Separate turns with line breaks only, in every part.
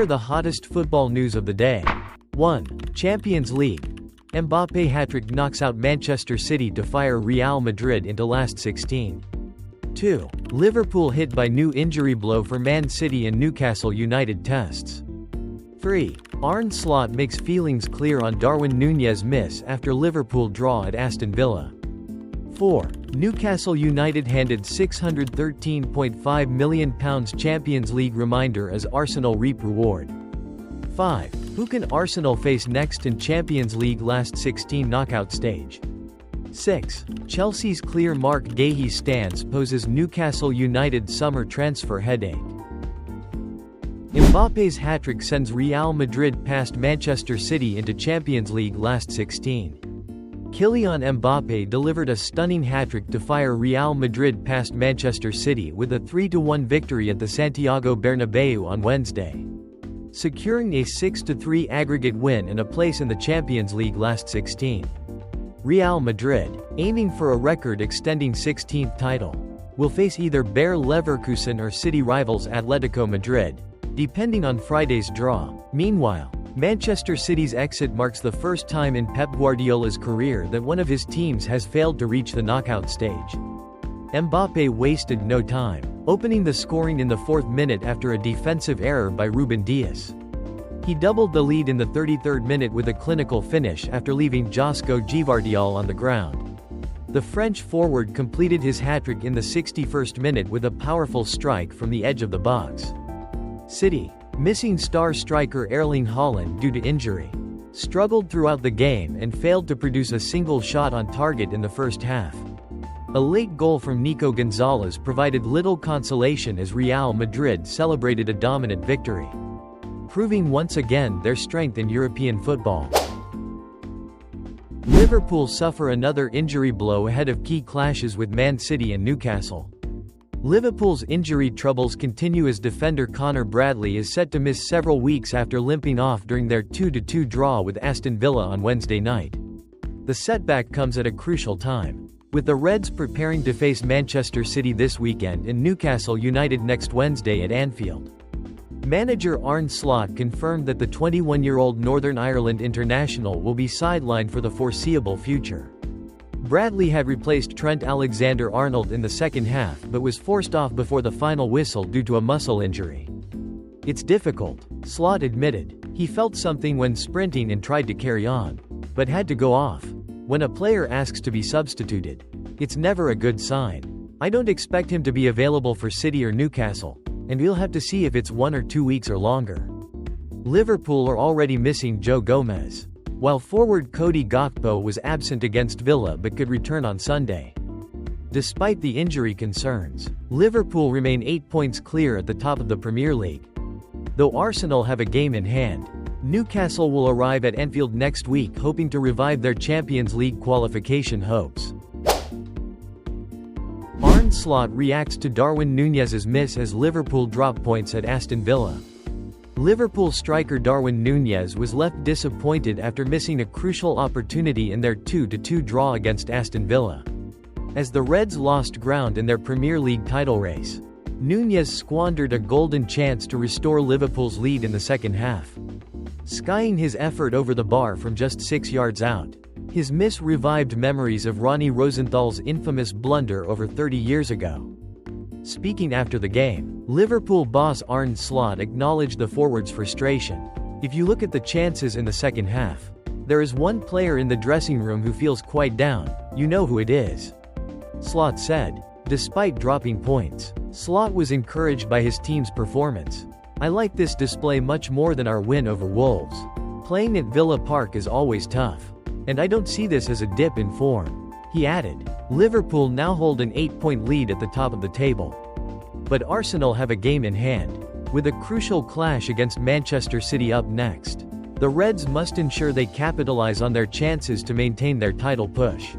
are the hottest football news of the day. 1. Champions League. Mbappe hat-trick knocks out Manchester City to fire Real Madrid into last 16. 2. Liverpool hit by new injury blow for Man City and Newcastle United tests. 3. Arne Slot makes feelings clear on Darwin Nunez miss after Liverpool draw at Aston Villa. 4. Newcastle United handed £613.5 million Champions League reminder as Arsenal reap reward. 5. Who can Arsenal face next in Champions League last 16 knockout stage? 6. Chelsea's clear Marc Guehi stance poses Newcastle United summer transfer headache. Mbappe's hat-trick sends Real Madrid past Manchester City into Champions League last 16. Kylian Mbappe delivered a stunning hat-trick to fire Real Madrid past Manchester City with a 3-1 victory at the Santiago Bernabeu on Wednesday, securing a 6-3 aggregate win and a place in the Champions League last 16. Real Madrid, aiming for a record-extending 16th title, will face either Bayer Leverkusen or city rivals Atletico Madrid, depending on Friday's draw. Meanwhile, Manchester City's exit marks the first time in Pep Guardiola's career that one of his teams has failed to reach the knockout stage. Mbappe wasted no time, opening the scoring in the 4th minute after a defensive error by Ruben Dias. He doubled the lead in the 33rd minute with a clinical finish after leaving Josko Gvardiol on the ground. The French forward completed his hat-trick in the 61st minute with a powerful strike from the edge of the box. City, missing star striker Erling Haaland due to injury, struggled throughout the game and failed to produce a single shot on target in the first half. A late goal from Nico Gonzalez provided little consolation as Real Madrid celebrated a dominant victory, proving once again their strength in European football. Liverpool suffer another injury blow ahead of key clashes with Man City and Newcastle. Liverpool's injury troubles continue as defender Conor Bradley is set to miss several weeks after limping off during their 2-2 draw with Aston Villa on Wednesday night. The setback comes at a crucial time, with the Reds preparing to face Manchester City this weekend and Newcastle United next Wednesday at Anfield. Manager Arne Slot confirmed that the 21-year-old Northern Ireland international will be sidelined for the foreseeable future. Bradley had replaced Trent Alexander-Arnold in the second half but was forced off before the final whistle due to a muscle injury. "It's difficult," Slot admitted. He felt something when sprinting and tried to carry on, but had to go off. When a player asks to be substituted, it's never a good sign. I don't expect him to be available for City or Newcastle, and we'll have to see if it's 1 or 2 weeks or longer. Liverpool are already missing Joe Gomez, while forward Cody Gakpo was absent against Villa but could return on Sunday. Despite the injury concerns, Liverpool remain 8 points clear at the top of the Premier League. Though Arsenal have a game in hand, Newcastle will arrive at Anfield next week hoping to revive their Champions League qualification hopes. Arne Slot reacts to Darwin Nunez's miss as Liverpool drop points at Aston Villa. Liverpool striker Darwin Nunez was left disappointed after missing a crucial opportunity in their 2-2 draw against Aston Villa, as the Reds lost ground in their Premier League title race. Nunez squandered a golden chance to restore Liverpool's lead in the second half, skying his effort over the bar from just 6 yards out. His miss revived memories of Ronnie Rosenthal's infamous blunder over 30 years ago. Speaking after the game, Liverpool boss Arne Slot acknowledged the forward's frustration. "If you look at the chances in the second half, there is one player in the dressing room who feels quite down. You know who it is," Slot said. Despite dropping points, Slot was encouraged by his team's performance. "I like this display much more than our win over Wolves. Playing at Villa Park is always tough, and I don't see this as a dip in form," he added. Liverpool now hold an 8-point lead at the top of the table, but Arsenal have a game in hand, with a crucial clash against Manchester City up next. The Reds must ensure they capitalize on their chances to maintain their title push.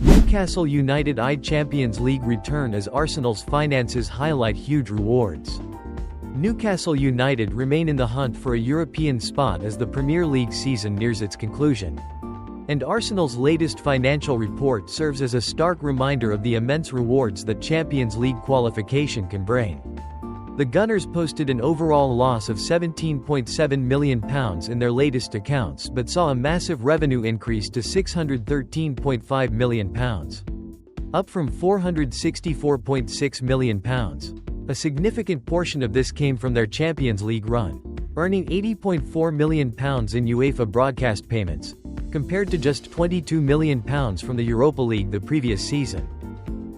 Newcastle United eyed Champions League return as Arsenal's finances highlight huge rewards. Newcastle United remain in the hunt for a European spot as the Premier League season nears its conclusion. And Arsenal's latest financial report serves as a stark reminder of the immense rewards that Champions League qualification can bring. The Gunners posted an overall loss of £17.7 million in their latest accounts but saw a massive revenue increase to £613.5 million, up from £464.6 million. A significant portion of this came from their Champions League run, earning £80.4 million in UEFA broadcast payments, compared to just £22 million from the Europa League the previous season.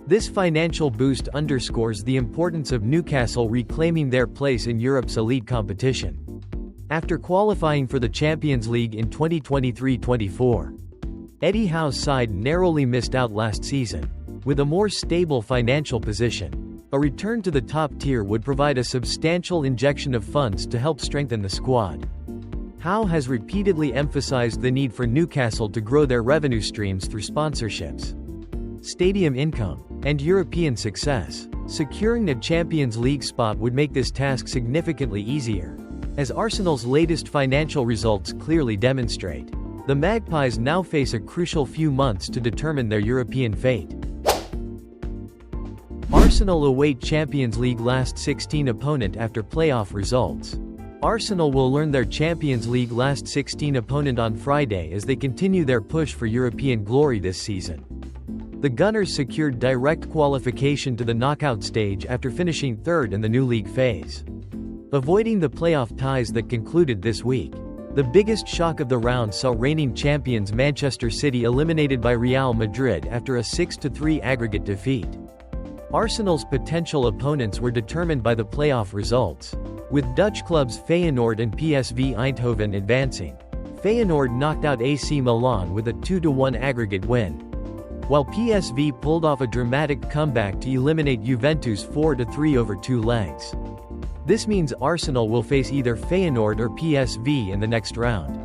This financial boost underscores the importance of Newcastle reclaiming their place in Europe's elite competition. After qualifying for the Champions League in 2023-24, Eddie Howe's side narrowly missed out last season. With a more stable financial position, a return to the top tier would provide a substantial injection of funds to help strengthen the squad. Howe has repeatedly emphasized the need for Newcastle to grow their revenue streams through sponsorships, stadium income, and European success. Securing a Champions League spot would make this task significantly easier, as Arsenal's latest financial results clearly demonstrate. The Magpies now face a crucial few months to determine their European fate. Arsenal await Champions League last 16 opponent after playoff results. Arsenal will learn their Champions League last 16 opponent on Friday as they continue their push for European glory this season. The Gunners secured direct qualification to the knockout stage after finishing third in the new league phase, avoiding the playoff ties that concluded this week. The biggest shock of the round saw reigning champions Manchester City eliminated by Real Madrid after a 6-3 aggregate defeat. Arsenal's potential opponents were determined by the playoff results, with Dutch clubs Feyenoord and PSV Eindhoven advancing. Feyenoord knocked out AC Milan with a 2-1 aggregate win, while PSV pulled off a dramatic comeback to eliminate Juventus 4-3 over 2 legs. This means Arsenal will face either Feyenoord or PSV in the next round.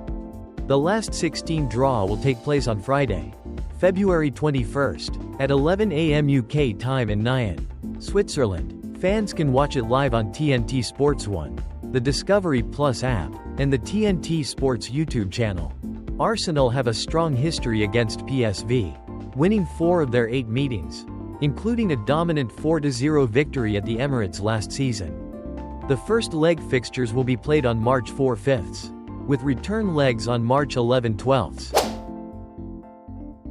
The last 16 draw will take place on Friday, February 21st, at 11 a.m. UK time in Nyon, Switzerland. Fans can watch it live on TNT Sports 1, the Discovery Plus app, and the TNT Sports YouTube channel. Arsenal have a strong history against PSV, winning 4 of their 8 meetings, including a dominant 4-0 victory at the Emirates last season. The first leg fixtures will be played on March 4/5, with return legs on March 11/12.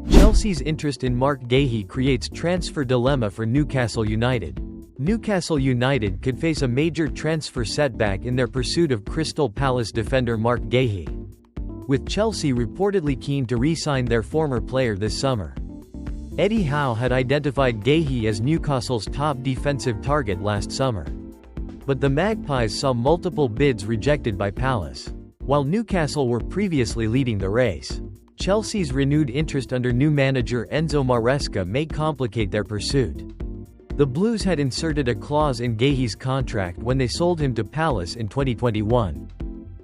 Chelsea's interest in Marc Guehi creates transfer dilemma for Newcastle United. Newcastle United could face a major transfer setback in their pursuit of Crystal Palace defender Marc Guehi, with Chelsea reportedly keen to re-sign their former player this summer. Eddie Howe had identified Guehi as Newcastle's top defensive target last summer, but the Magpies saw multiple bids rejected by Palace. While Newcastle were previously leading the race, Chelsea's renewed interest under new manager Enzo Maresca may complicate their pursuit. The Blues had inserted a clause in Guehi's contract when they sold him to Palace in 2021,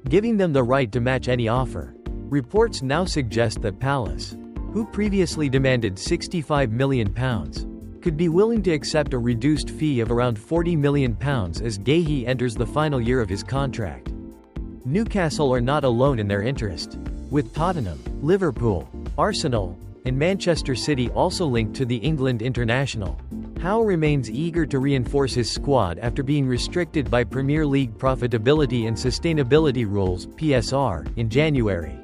giving them the right to match any offer. Reports now suggest that Palace, who previously demanded £65 million, could be willing to accept a reduced fee of around £40 million as Guehi enters the final year of his contract. Newcastle are not alone in their interest, with Tottenham, Liverpool, Arsenal, and Manchester City also linked to the England international. Howe remains eager to reinforce his squad after being restricted by Premier League profitability and sustainability rules (PSR) in January.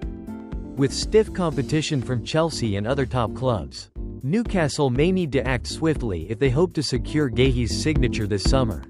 With stiff competition from Chelsea and other top clubs, Newcastle may need to act swiftly if they hope to secure Guehi's signature this summer.